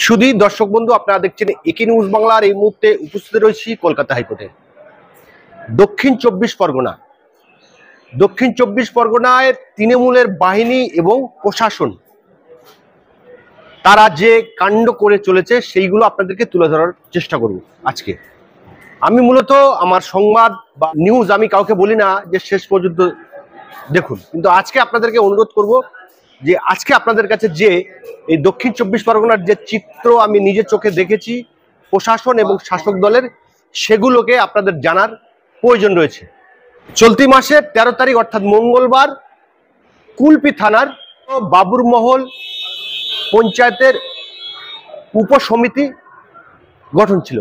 শুধু দর্শক বন্ধু, আপনারা দেখছেন একে নিউজ বাংলার। এই মুহূর্তে উপস্থিত রয়েছি কলকাতা হাইকোর্টে। দক্ষিণ চব্বিশ পরগনায় তৃণমূলের বাহিনী এবং প্রশাসন তারা যে কাণ্ড করে চলেছে সেইগুলো আপনাদেরকে তুলে ধরার চেষ্টা করব। আজকে আমি মূলত আমার সংবাদ বা নিউজ আমি কাউকে বলি না যে শেষ পর্যন্ত দেখুন, কিন্তু আজকে আপনাদেরকে অনুরোধ করব যে আজকে আপনাদের কাছে যে এই দক্ষিণ চব্বিশ পরগনার যে চিত্র আমি নিজের চোখে দেখেছি প্রশাসন এবং শাসক দলের, সেগুলোকে আপনাদের জানার প্রয়োজন রয়েছে। চলতি মাসের 13 তারিখ অর্থাৎ মঙ্গলবার কুলপি থানার বাবুরমহল পঞ্চায়েতের উপসমিতি গঠন ছিল।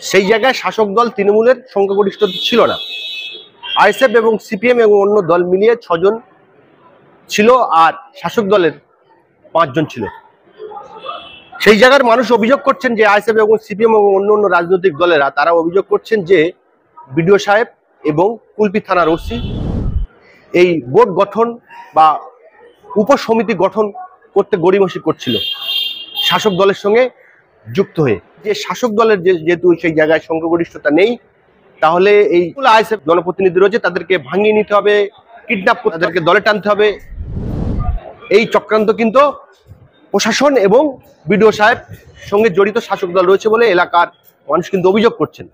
সেই জায়গায় শাসক দল তৃণমূলের সংখ্যাগরিষ্ঠতা ছিল না। আইএসএফ এবং সিপিএম এবং অন্য দল মিলিয়ে 6 জন ছিল আর শাসক দলের 5 জন ছিল। সেই জায়গার মানুষ অভিযোগ করছেন যে আইএসএফ এবং সিপিএম এবং অন্য রাজনৈতিক দলেরা তারা অভিযোগ করছেন যে বিডিও সাহেব এবং কুলপি থানার ওসি এই বোর্ড গঠন বা উপসমিতি গঠন করতে গড়িমসি করছিল শাসক দলের সঙ্গে যুক্ত হয়ে। যে শাসক দলের যেহেতু সেই জায়গায় সংখ্যাগরিষ্ঠতা নেই, তাহলে এই আইএসএফ জনপ্রতিনিধি রয়েছে তাদেরকে ভাঙিয়ে নিতে হবে, কিডন্যাপ করে তাদেরকে দলে টানতে হবে। এই চক্রান্ত কিন্তু প্রশাসন এবং বিডিও সাহেব সঙ্গে জড়িত শাসক দল রয়েছে বলে এলাকার মানুষ কিন্তু অভিযোগ করছেন।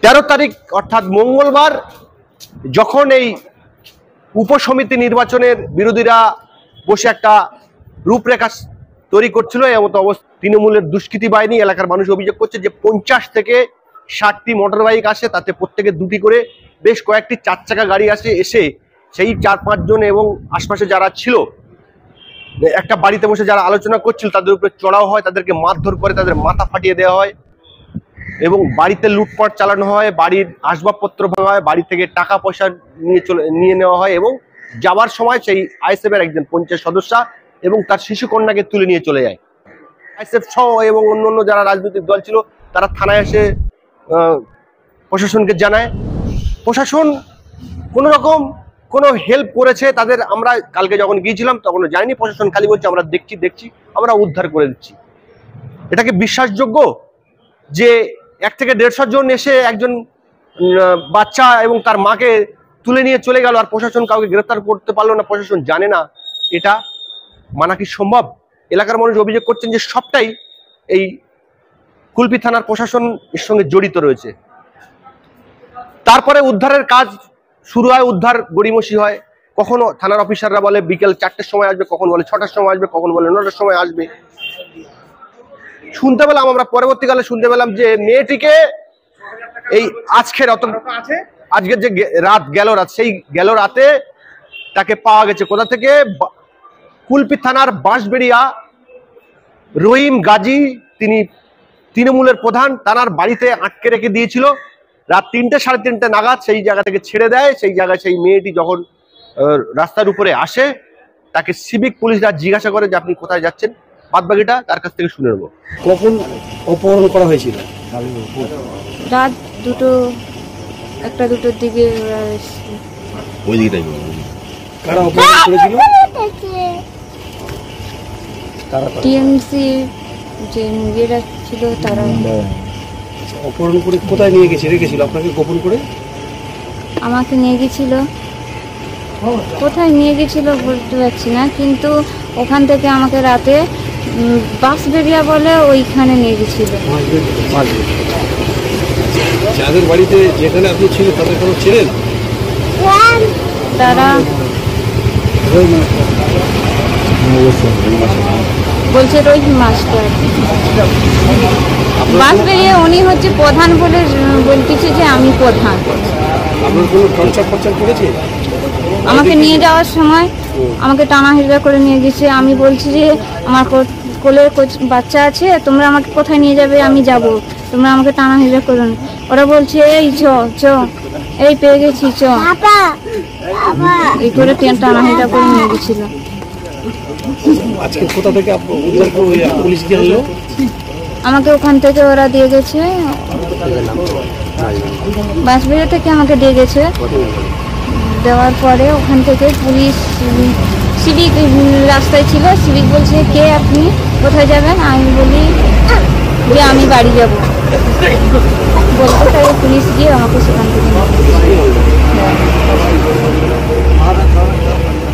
13 তারিখ অর্থাৎ মঙ্গলবার যখন এই উপসমিতি নির্বাচনের বিরোধীরা বসে একটা রূপরেখা তৈরি করছিল, এমন অবস্থা তৃণমূলের দুষ্কৃতী বাহিনী, এলাকার মানুষ অভিযোগ করছে যে 50 থেকে 60টি মোটর বাইক আসে, তাতে প্রত্যেকে 2টি করে বেশ কয়েকটি 4 চাকা গাড়ি আসে, এসে সেই 4-5 জন এবং আশপাশে যারা ছিল একটা বাড়িতে বসে যারা আলোচনা করছিল তাদের উপরে চড়াও হয়, তাদেরকে মারধর করে, তাদের মাথা ফাটিয়ে দেওয়া হয় এবং বাড়িতে লুটপাট চালানো হয়, বাড়ির আসবাবপত্র ভাঙা হয়, বাড়ি থেকে টাকা পয়সা নিয়ে নেওয়া হয় এবং যাওয়ার সময় সেই আইএসএফের একজন পঞ্চায়েত সদস্য এবং তার শিশু কন্যাকে তুলে নিয়ে চলে যায়। আইএসএফ সহ এবং অন্য যারা রাজনৈতিক দল ছিল তারা থানায় এসে প্রশাসনকে জানায়। প্রশাসন কোনো রকম কোনো হেল্প করেছে তাদের আমরা কালকে যখন গিয়েছিলাম তখন যায়নি। প্রশাসন খালি বলছে আমরা দেখছি আমরা উদ্ধার করে দিচ্ছি। এটা কি বিশ্বাসযোগ্য যে 1 থেকে 150 জন এসে একজন বাচ্চা এবং তার মাকে তুলে নিয়ে চলে গেল আর প্রশাসন কাউকে গ্রেফতার করতে পারলো না, প্রশাসন জানে না? এটা মানা কি সম্ভব? এলাকার মানুষ অভিযোগ করছেন যে সবটাই এই কুলপি থানার প্রশাসন এর সঙ্গে জড়িত রয়েছে। তারপরে উদ্ধারের কাজ শুরু হয়, উদ্ধার গড়িমসি হয়। কখনো থানার অফিসাররা বলে বিকেল 4টের সময় আসবে, কখন বলে 6টার সময় আসবে, কখন বলে 9টার সময় আসবে। শুনতে পেলাম আমরা পরবর্তীকালে শুনতে পেলাম যে মেয়েটিকে এই আজকের যে রাত সেই গেল রাতে তাকে পাওয়া গেছে কোথা থেকে? কুলপি থানার বাঁশবেড়িয়া রহিম গাজী, তিনি তৃণমূলের প্রধান, থানার বাড়িতে আটকে রেখে দিয়েছিল। রাত 3টে 3:30 নাগাদ সেই জায়গা থেকে ছেড়ে দেয়। সেই জায়গায় সেই মেয়েটি যখন রাস্তার উপরে আসে তাকে সিভিক পুলিশরা জিজ্ঞাসা করে যে আপনি কোথায় যাচ্ছেন, বাদবাকিটা তার কাছ থেকে শুনে নেবো। কখন অপহরণ করা হয়েছিল? রাত 1-2টার দিকে ওই দিকটাই। কারা অপহরণ করেছিল? টিএমসি যে মেয়েরা ছিল তারা। অপহরণ করে কোথায় নিয়ে রেখেছিল আপনাকে গোপন করে? আমাকে নিয়ে গেছিল, কোথায় নিয়ে গেছিল বলতে পারছি না, কিন্তু ওখান থেকে আমাকে রাতে বাঁশবেড়িয়া বলে ওইখানে নিয়ে গেছিল। যাদের বাড়িতে যেখানে আপনি ছিলেন তাদের কোনো ছিলেন? তারা বলছে রহিম মাস্টার বাঁশবেড়িয়া, উনি হচ্ছে প্রধান বলে বলতেছে যে আমি প্রধান। আপনার কোনো টর্চার করেছে? আমাকে নিয়ে যাওয়ার সময় আমাকে টানা হিজড়া করে নিয়ে গেছে। আমি বলছি যে আমার কোলের বাচ্চা আছে, তোমরা আমাকে কোথায় নিয়ে যাবে? আমি যাব, তোমরা আমাকে টানা হিজড়া করো না। ওরা বলছে এই চ এই পেয়ে গেছি চ, এই করে টানা হিজড়া করে নিয়ে গেছিল। আজকে কোথা থেকে উদ্ধার করে পুলিশ দিয়ে এলো? আমাকে ওখান থেকে ওরা দিয়ে গেছে, বাঁশবেড়িয়া থেকে আমাকে দিয়ে গেছে। দেওয়ার পরে ওখান থেকে পুলিশ সিভিক রাস্তায় ছিল। সিভিক বলছে কে আপনি, কোথায় যাবেন? আমি বলি যে আমি বাড়ি যাব বলতে, তাই পুলিশ গিয়ে আমাকে সেখান থেকে নিয়ে গেছে।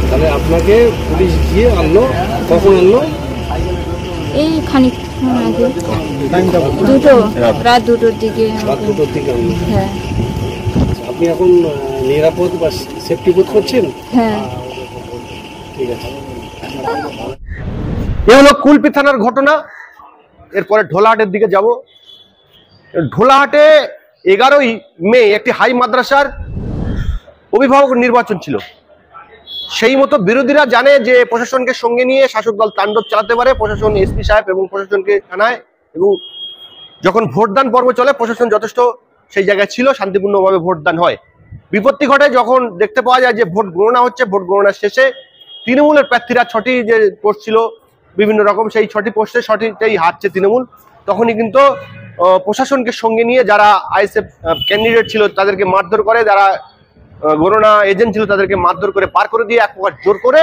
তাহলে আপনাকে পুলিশ গিয়ে আনলো, কখন আনলো? এই খানিক আগে রাত 2টোর দিকে রাত 2টোর দিকে আনলো। হ্যাঁ আপনি এখন নিরাপদ বা সেফটি বোধ করছেন? হ্যাঁ। ঠিক আছে। এ হলো কুলপি থানার ঘটনা। এরপরে ঢোলাহাটের দিকে যাব। ঢোলাহাটে 11ই মে একটি হাই মাদ্রাসার অভিভাবক নির্বাচন ছিল। সেই মতো বিরোধীরা জানে যে প্রশাসনকে সঙ্গে নিয়ে শাসক দল তাণ্ডব চালাতে পারে। প্রশাসন, এসপি সাহেব এবং প্রশাসনকে জানায়, এবং যখন ভোটদান পর্ব চলে প্রশাসন যথেষ্ট সেই জায়গায় ছিল, শান্তিপূর্ণভাবে ভোটদান হয়। বিপত্তি ঘটে যখন দেখতে পাওয়া যায় যে ভোট গণনা হচ্ছে, ভোট গণনার শেষে তৃণমূলের প্রার্থীরা 6টি যে পোস্ট ছিল বিভিন্ন রকম, সেই 6টি পোস্টে 6টিতেই হারছে তৃণমূল। তখনই কিন্তু প্রশাসনকে সঙ্গে নিয়ে যারা আইএসএফ ক্যান্ডিডেট ছিল তাদেরকে মারধর করে, যারা গণনা এজেন্ট ছিল তাদেরকে মারধর করে পার করে দিয়ে এক প্রকার জোর করে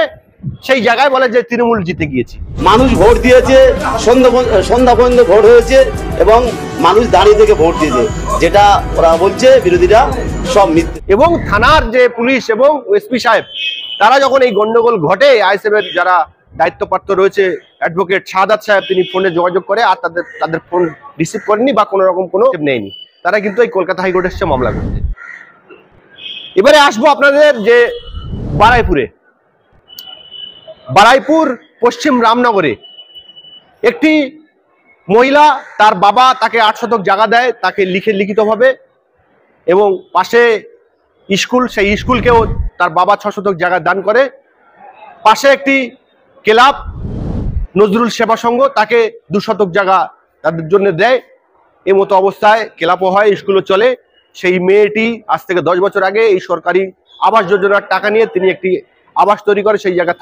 সেই জায়গায় বলে যে তৃণমূল জিতে গিয়েছে। মানুষ ভোট দিয়েছে, সন্ধ্যা পর্যন্ত ভোট হয়েছে এবং মানুষ দাঁড়িয়ে থেকে ভোট দিয়েছে, যেটা ওরা বলছে বিরোধীরা সব মিথ্যে। এবং থানার যে পুলিশ এবং এসপি সাহেব তারা যখন এই গন্ডগোল ঘটে, আইএসএফ এর যারা দায়িত্বপ্রাপ্ত রয়েছে অ্যাডভোকেট শাহাদাত সাহেব, তিনি ফোনে যোগাযোগ করে আর তাদের ফোন রিসিভ করেনি বা কোনো রকম কোনো নেয়নি। তারা কিন্তু এই কলকাতা হাইকোর্টে এসছে মামলা করতে। এবারে আসবো আপনাদের যে বারাইপুর পশ্চিম রামনগরে একটি মহিলা, তার বাবা তাকে 8 শতক জায়গা দেয়, তাকে লিখিতভাবে, এবং পাশে স্কুল, সেই স্কুলকেও তার বাবা 6 শতক জায়গা দান করে। পাশে একটি ক্লাব নজরুল সেবা সংঘ, তাকে 2 শতক জায়গা তাদের জন্য দেয়। এই মতো অবস্থায় ক্লাবও হয়, স্কুলও চলে। সেই মেয়েটি আজ থেকে 10 বছর আগে এই সরকারি আবাস যোজনার টাকা নিয়ে তিনি একটি আবাস তৈরি করে সেই জায়গায়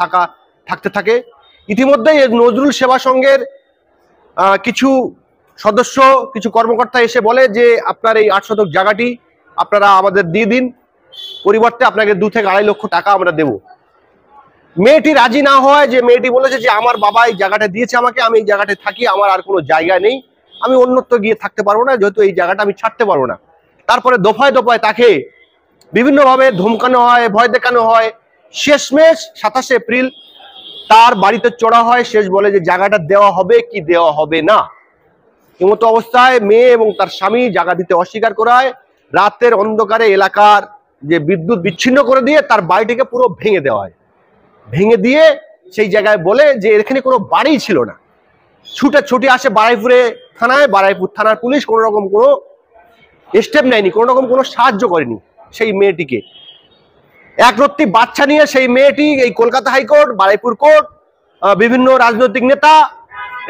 থাকতে থাকে। ইতিমধ্যে নজরুল সেবা সংঘের কিছু সদস্য, কিছু কর্মকর্তা এসে বলে যে আপনার এই 8 শতক জায়গাটি আপনারা আমাদের দিয়ে দিন, পরিবর্তে আপনাকে 2 থেকে 2.5 লক্ষ টাকা আমরা দেব। মেয়েটি রাজি না হয়, যে মেয়েটি বলেছে যে আমার বাবা এই জায়গাটা দিয়েছে আমাকে, আমি এই জায়গাটায় থাকি, আমার আর কোনো জায়গা নেই, আমি অন্যত্র গিয়ে থাকতে পারবো না, যেহেতু এই জায়গাটা আমি ছাড়তে পারবো না। তারপরে দফায় দফায় তাকে বিভিন্নভাবে ধমকানো হয়, ভয় দেখানো হয়। শেষমেশ 27 এপ্রিল তার বাড়িতে চড়া হয়। শেষ বলে যে জায়গাটা দেওয়া হবে কি দেওয়া হবে না। এমতো অবস্থায় মেয়ে এবং তার স্বামী জায়গা দিতে অস্বীকার করায় রাতের অন্ধকারে এলাকার যে বিদ্যুৎ বিচ্ছিন্ন করে দিয়ে তার বাড়িটিকে পুরো ভেঙে দেওয়া হয়। ভেঙে দিয়ে সেই জায়গায় বলে যে এখানে কোনো বাড়ি ছিল না। ছুটে আসে বারাইপুরে থানায়, বারাইপুর থানার পুলিশ কোনো রকম কোনো স্টেপ নেয়নি, কোনো রকম কোনো সাহায্য করেনি সেই মেয়েটিকে। একরত্তি বাচ্চা নিয়ে সেই মেয়েটি এই কলকাতা হাইকোর্ট, বারাইপুর কোর্ট, বিভিন্ন রাজনৈতিক নেতা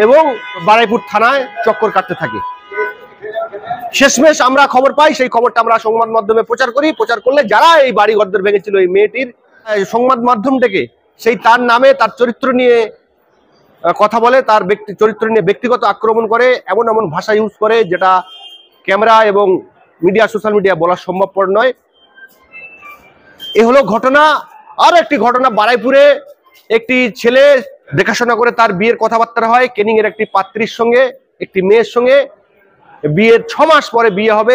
এবং বারাইপুর থানায় চক্কর কাটতে থাকে। শেষমেশ আমরা খবর পাই, সেই খবরটা আমরা সংবাদ মাধ্যমে প্রচার করি। প্রচার করলে যারা এই বাড়ি ঘরদর ভেঙেছিল এই মেয়েটির, সংবাদ মাধ্যম থেকে সেই তার নামে, তার চরিত্র নিয়ে কথা বলে, তার চরিত্র নিয়ে ব্যক্তিগত আক্রমণ করে, এমন ভাষা ইউজ করে যেটা ক্যামেরা এবং মিডিয়া, সোশ্যাল মিডিয়া বলা সম্ভবপর নয়। এ হলো ঘটনা। আরো একটি ঘটনা, বারাইপুরে একটি ছেলে দেখাশোনা করে তার বিয়ের কথাবার্তা হয় ক্যানিং এর একটি পাত্রীর সঙ্গে, একটি মেয়ের সঙ্গে। বিয়ের 6 মাস পরে বিয়ে হবে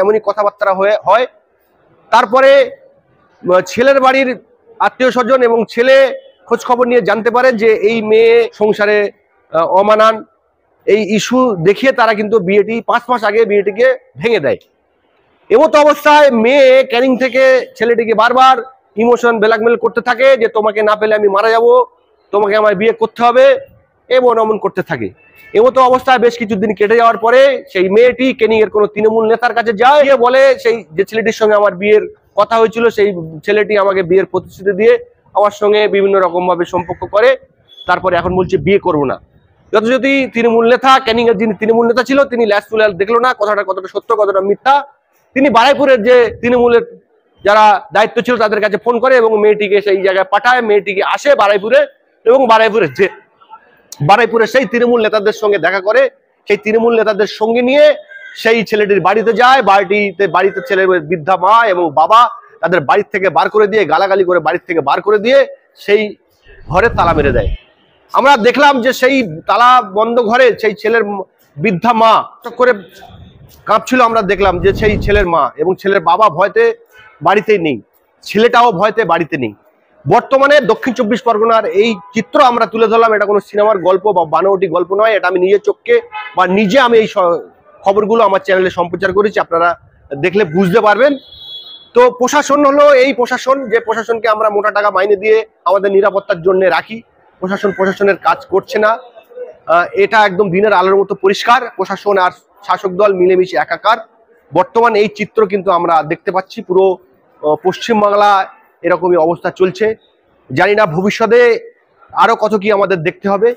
এমনই কথাবার্তা হয়। তারপরে ছেলের বাড়ির আত্মীয় স্বজন এবং ছেলে খোঁজ খবর নিয়ে জানতে পারে যে এই মেয়ে সংসারে অমানান, এই ইস্যু দেখিয়ে তারা কিন্তু বিয়েটি 5 মাস আগে বিয়েটিকে ভেঙে দেয়। এমতো অবস্থায় মেয়ে ক্যানিং থেকে ছেলেটিকে বারবার ইমোশন ব্ল্যাকমেল করতে থাকে যে তোমাকে না পেলে আমি মারা যাব, তোমাকে আমার বিয়ে করতে হবে, এমন করতে থাকে। এমতো অবস্থায় বেশ কিছুদিন কেটে যাওয়ার পরে সেই মেয়েটি ক্যানিং এর কোনো তৃণমূল নেতার কাছে যায়, গিয়ে বলে সেই যে ছেলেটির সঙ্গে আমার বিয়ের কথা হয়েছিল সেই ছেলেটি আমাকে বিয়ের প্রতিশ্রুতি দিয়ে আমার সঙ্গে বিভিন্ন রকম ভাবে সম্পর্ক করে, তারপরে এখন বলছে বিয়ে করবো না। যথাযথি তৃণমূল নেতা, ক্যানিং এর যিনি তৃণমূল নেতা ছিল, তিনি ল্যাস তুলে দেখলো না কথাটা কতটা সত্য কতটা মিথ্যা। তিনি বারাইপুরের যে তৃণমূলের যারা দায়িত্ব ছিল তাদের কাছে ফোন করে এবং মেয়েটিকে সেই জায়গায় পাঠায়। মেয়েটিকে আসে বারাইপুরে এবং বারাইপুরে সেই তৃণমূল নেতাদের সঙ্গে দেখা করে। সেই তৃণমূল নেতাদের সঙ্গে নিয়ে সেই ছেলেটির বাড়িতে যায়। বাড়িতে ছেলের বৃদ্ধা মা এবং বাবা তাদের বাড়ির থেকে বার করে দিয়ে, গালাগালি করে বাড়ির থেকে বার করে দিয়ে সেই ঘরে তালা মেরে দেয়। আমরা দেখলাম যে সেই তালা বন্ধ ঘরে সেই ছেলের বৃদ্ধা মা করে কাঁপছিল, আমরা দেখলাম যে সেই ছেলের মা এবং ছেলের বাবা ভয়তে বাড়িতে নেই, ছেলেটাও ভয়তে বাড়িতে নেই। বর্তমানে দক্ষিণ 24 পরগনার এই চিত্র আমরা তুলে ধরলাম। এটা কোনো সিনেমার গল্প বা বানোয়াটি গল্প নয়, এটা আমি নিজের চোখকে বা নিজে আমি এই খবরগুলো আমার চ্যানেলে সম্প্রচার করেছি, আপনারা দেখলে বুঝতে পারবেন। তো প্রশাসন হলো এই প্রশাসন, যে প্রশাসনকে আমরা মোটা টাকা মাইনে দিয়ে আমাদের নিরাপত্তার জন্য রাখি, প্রশাসনের কাজ করছে না। এটা একদম দিনের আলোর মতো পরিষ্কার। প্রশাসন আর শাসক দল মিলেমিশে একাকার। বর্তমান এই চিত্র কিন্তু আমরা দেখতে পাচ্ছি, পুরো পশ্চিমবাংলা এরকমই অবস্থা চলছে। জানি না ভবিষ্যতে আরো কত কি আমাদের দেখতে হবে।